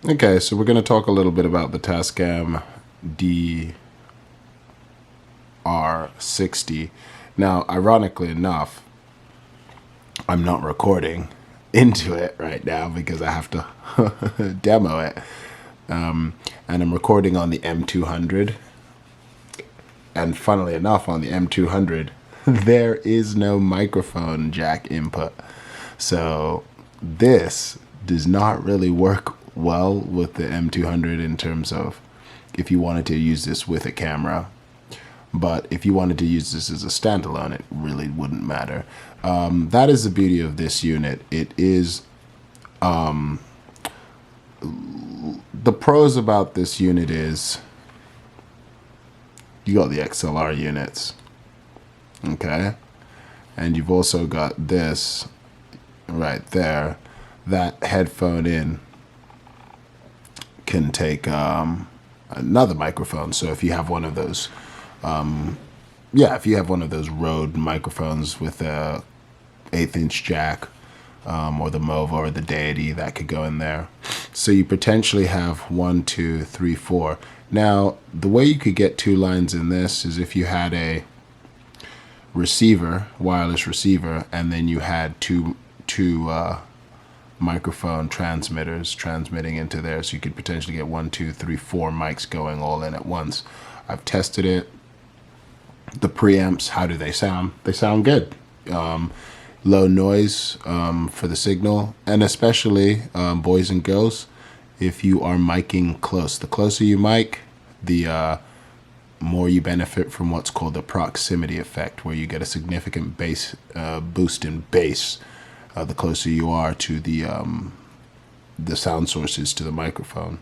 Okay, so we're going to talk a little bit about the Tascam Dr60. Now, ironically enough, I'm not recording into it right now because I have to demo it. And I'm recording on the M200. And funnily enough, on the M200, there is no microphone jack input. So this does not really work well with the M200 in terms of if you wanted to use this with a camera. But if you wanted to use this as a standalone, it really wouldn't matter. That is the beauty of this unit. It is the pros about this unit is you got the XLR units, okay, and you've also got this right there. That headphone in can take another microphone. So if you have one of those, if you have one of those Rode microphones with a 1/8" jack, or the Mova or the Deity, that could go in there. So you potentially have 1, 2, 3, 4. Now, the way you could get 2 lines in this is if you had a receiver, wireless receiver, and then you had two microphone transmitters transmitting into there, so you could potentially get 1, 2, 3, 4 mics going all in at once. I've tested it. The preamps, how do they sound? They sound good. Low noise for the signal, and especially boys and girls, if you are miking close. The closer you mic, the more you benefit from what's called the proximity effect, where you get a significant bass boost in bass the closer you are to the sound sources, to the microphone.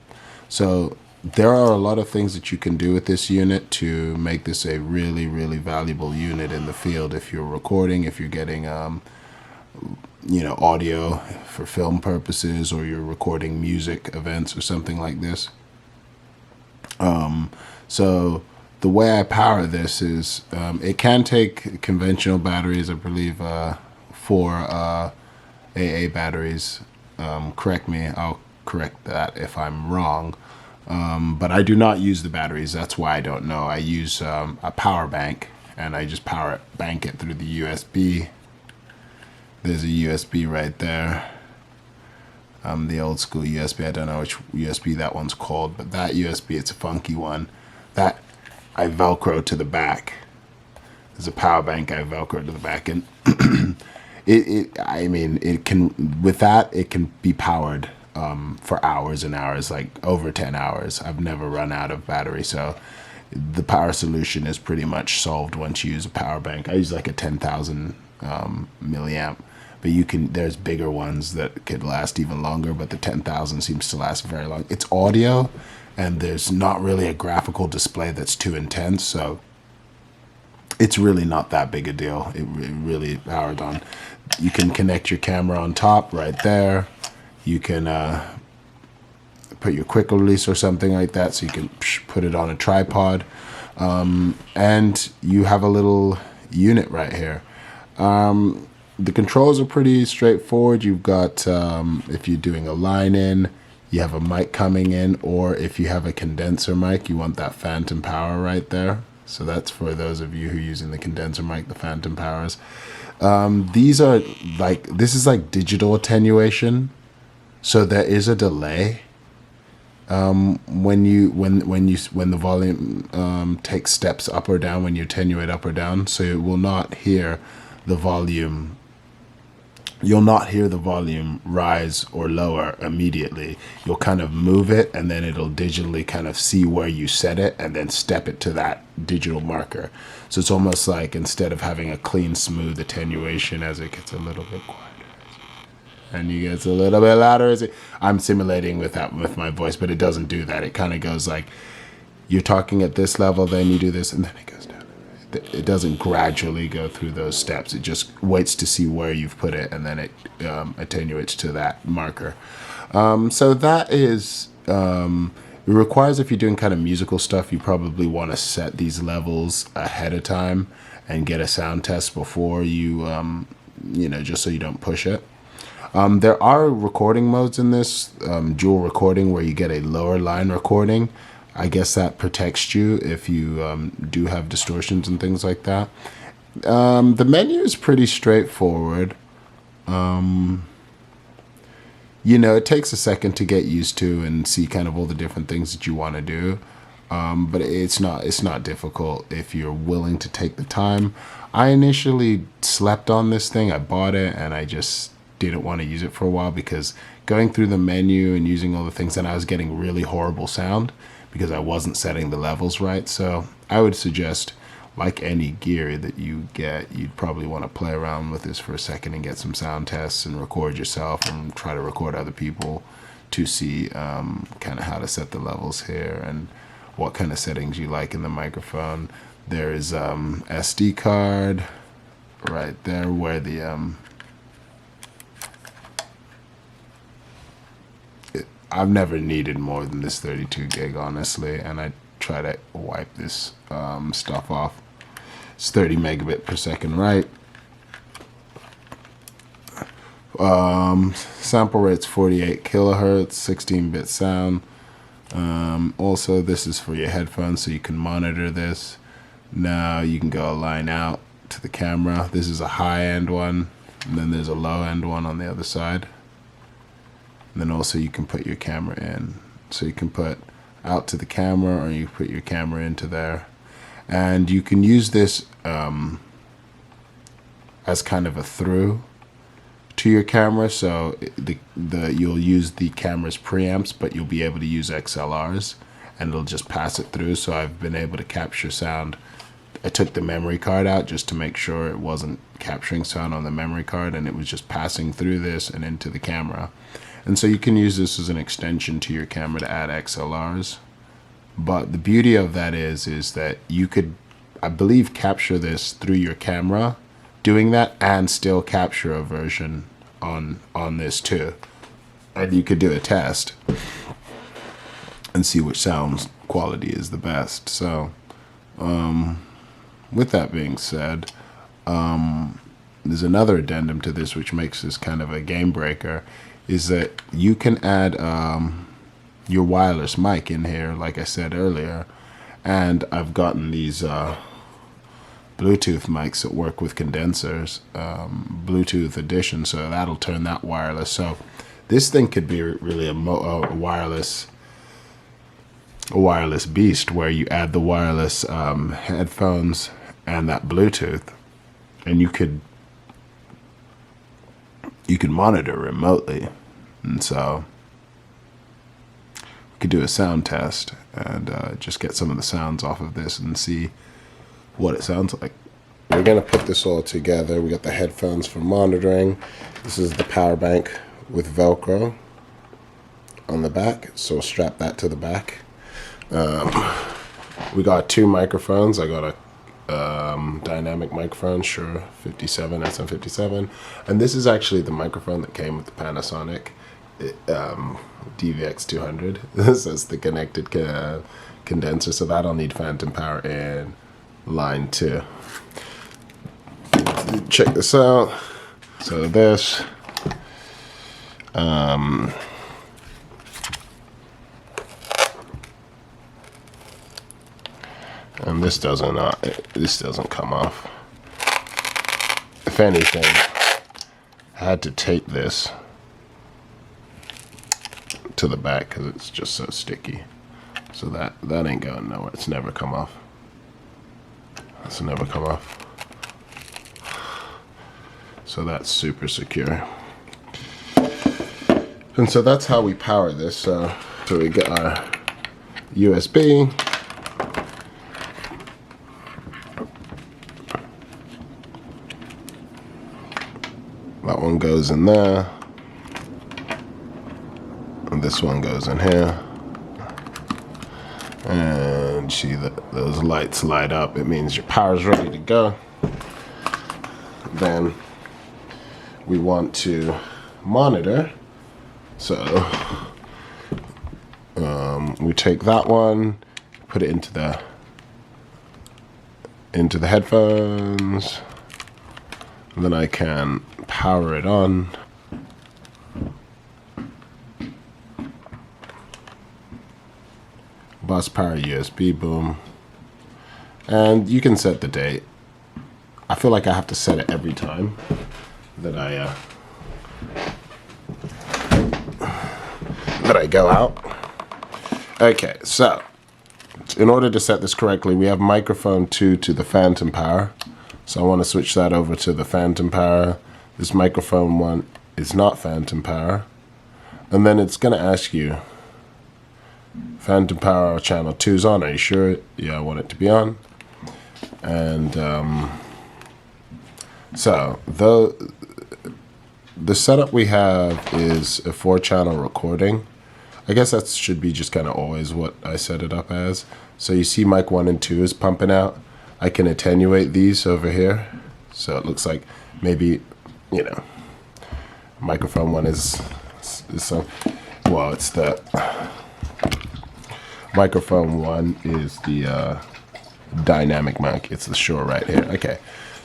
So there are a lot of things that you can do with this unit to make this a really, really valuable unit in the field. If you're recording, if you're getting audio for film purposes, or you're recording music events or something like this. So the way I power this is it can take conventional batteries, I believe 4 AA batteries. Correct me, I'll correct that if I'm wrong. But I do not use the batteries. That's why I don't know. I use a power bank, and I just bank it through the USB. There's a USB right there. The old school USB. I don't know which USB that one's called, but that USB, it's a funky one. That I Velcro to the back. There's a power bank I Velcro to the back, and it can, with that, it can be powered for hours and hours, like over 10 hours. I've never run out of battery, so the power solution is pretty much solved once you use a power bank. I use like a 10,000 milliamp, but there's bigger ones that could last even longer, but the 10,000 seems to last very long. It's audio, and there's not really a graphical display that's too intense, so it's really not that big a deal. It really powered on. You can connect your camera on top right there. You can put your quick release or something like that, so you can put it on a tripod. And you have a little unit right here. The controls are pretty straightforward. You've got, if you're doing a line in, you have a mic coming in, or if you have a condenser mic, you want that phantom power right there. So that's for those of you who are using the condenser mic, the phantom powers. These are this is like digital attenuation. So there is a delay when the volume takes steps up or down, when you attenuate up or down. So it will not hear the volume. You'll not hear the volume rise or lower immediately. You'll kind of move it, and then it'll digitally kind of see where you set it and then step it to that digital marker. So it's almost like, instead of having a clean, smooth attenuation as it gets a little bit quieter and you get a little bit louder, I'm simulating with my voice, but it doesn't do that. It kind of goes like, you're talking at this level, then you do this, and then it goes down. It doesn't gradually go through those steps. It just waits to see where you've put it, and then it attenuates to that marker. So that is, it requires, if you're doing kind of musical stuff, you probably want to set these levels ahead of time and get a sound test before you, just so you don't push it. There are recording modes in this, dual recording, where you get a lower line recording. I guess that protects you if you do have distortions and things like that. The menu is pretty straightforward. You know, it takes a second to get used to and see kind of all the different things that you want to do. But it's not difficult if you're willing to take the time. I initially slept on this thing. I bought it and I just didn't want to use it for a while because going through the menu and using all the things, and I was getting really horrible sound because I wasn't setting the levels right. So I would suggest, like any gear that you get, you'd probably want to play around with this for a second and get some sound tests and record yourself and try to record other people to see kind of how to set the levels here and what kind of settings you like in the microphone. There is SD card right there where the I've never needed more than this 32 gig, honestly, and I try to wipe this stuff off. It's 30 megabit per second, right? Sample rate's 48 kilohertz, 16-bit sound. Also, this is for your headphones, so you can monitor this. Now you can go a line out to the camera. This is a high-end one, and then there's a low-end one on the other side. And then also you can put your camera in. So you can put out to the camera, or you put your camera into there. And you can use this as kind of a through to your camera. So you'll use the camera's preamps, but you'll be able to use XLRs, and it'll just pass it through. So I've been able to capture sound. I took the memory card out just to make sure it wasn't capturing sound on the memory card, and it was just passing through this and into the camera. And so you can use this as an extension to your camera to add XLRs. But the beauty of that is that you could, I believe, capture this through your camera doing that and still capture a version on this too. And you could do a test and see which sound quality is the best. So with that being said, there's another addendum to this which makes this kind of a game breaker, is that you can add your wireless mic in here, like I said earlier. And I've gotten these Bluetooth mics that work with condensers, Bluetooth edition, so that'll turn that wireless. So this thing could be really a wireless beast, where you add the wireless headphones and that Bluetooth, and you could monitor remotely. And so we could do a sound test and just get some of the sounds off of this and see what it sounds like. We're gonna put this all together. We got the headphones for monitoring. This is the power bank with Velcro on the back, so strap that to the back. We got two microphones. I got a dynamic microphone, Shure 57, SM57, and this is actually the microphone that came with the Panasonic DVX200. This is the connected condenser, so that'll need phantom power in line 2. Check this out. So this and this doesn't come off. If anything, I had to tape this to the back because it's just so sticky. So that ain't going nowhere. It's never come off. It's never come off. So that's super secure. And so that's how we power this. So we get our USB. That one goes in there. And this one goes in here. And see that those lights light up. It means your power's ready to go. Then we want to monitor. So we take that one, put it into the headphones, and then I can power it on. bus power USB, boom. And you can set the date. I feel like I have to set it every time that I go out. Okay, so in order to set this correctly, we have microphone 2 to the phantom power. So I want to switch that over to the phantom power. This microphone 1 is not phantom power. And then it's going to ask you, phantom power channel 2 is on. Are you sure? Yeah, I want it to be on. And so the setup we have is a 4-channel recording. I guess that should be just kind of always what I set it up as. So you see mic 1 and 2 is pumping out. I can attenuate these over here. So it looks like maybe, you know, microphone 1 is some, well, it's the, microphone 1 is the dynamic mic. It's the Shure right here. Okay.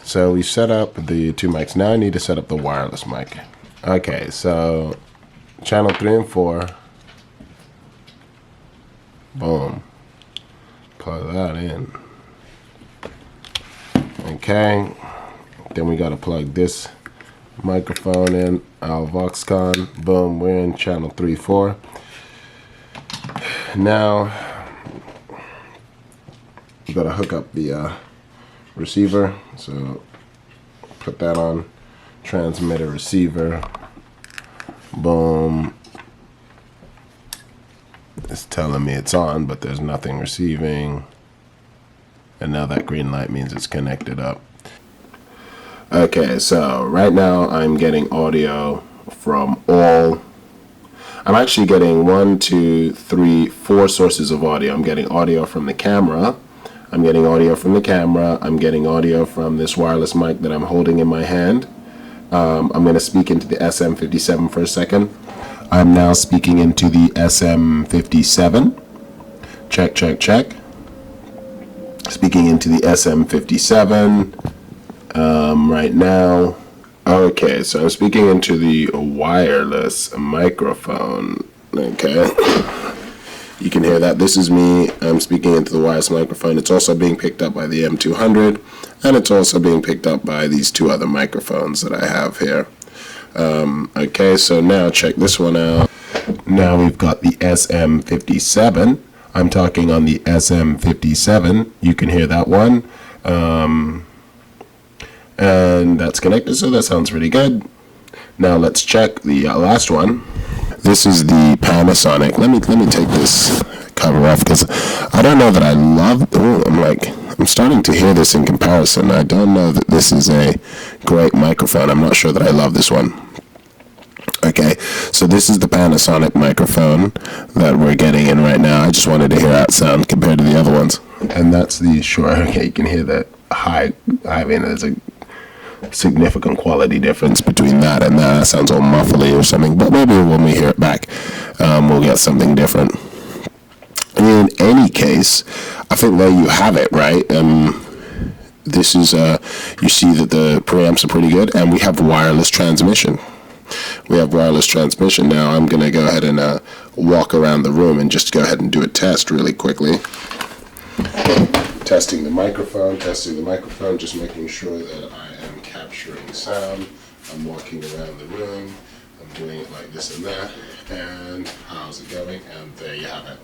So we set up the 2 mics. Now I need to set up the wireless mic. Okay, so channel 3 and 4. Boom. Plug that in. Okay. Then we got to plug this microphone in. Our Voxcon. Boom. We're in channel 3, 4. Now we got to hook up the receiver. So put that on. Transmitter, receiver. Boom. It's telling me it's on, but there's nothing receiving. And now that green light means it's connected up. Okay, so right now I'm getting audio from all. I'm actually getting 1, 2, 3, 4 sources of audio. I'm getting audio from the camera. I'm getting audio from the camera. I'm getting audio from this wireless mic that I'm holding in my hand. I'm going to speak into the SM57 for a second. I'm now speaking into the SM57. Check, check, check. Speaking into the SM57 right now. Okay, so I'm speaking into the wireless microphone. Okay. You can hear that. This is me. I'm speaking into the wireless microphone. It's also being picked up by the M200, and it's also being picked up by these 2 other microphones that I have here. Okay, so now check this one out. Now we've got the SM57. I'm talking on the SM57. You can hear that one. And that's connected, so that sounds pretty good. Now let's check the last one. This is the Panasonic. Let me take this cover off because I don't know that I love. I'm starting to hear this in comparison. I don't know that this is a great microphone. I'm not sure that I love this one. Okay, so this is the Panasonic microphone that we're getting in right now. I just wanted to hear that sound compared to the other ones. And that's the Shure. Okay, you can hear that high. I mean, there's a significant quality difference between that and that. That sounds all muffly or something, but maybe when we hear it back, we'll get something different. In any case, I think there you have it, right? This is, you see that the preamps are pretty good, and we have wireless transmission. We have wireless transmission. Now I'm going to go ahead and walk around the room and just go ahead and do a test really quickly. Testing the microphone, just making sure that I am capturing sound. I'm walking around the room. I'm doing it like this and that. And how's it going? And there you have it.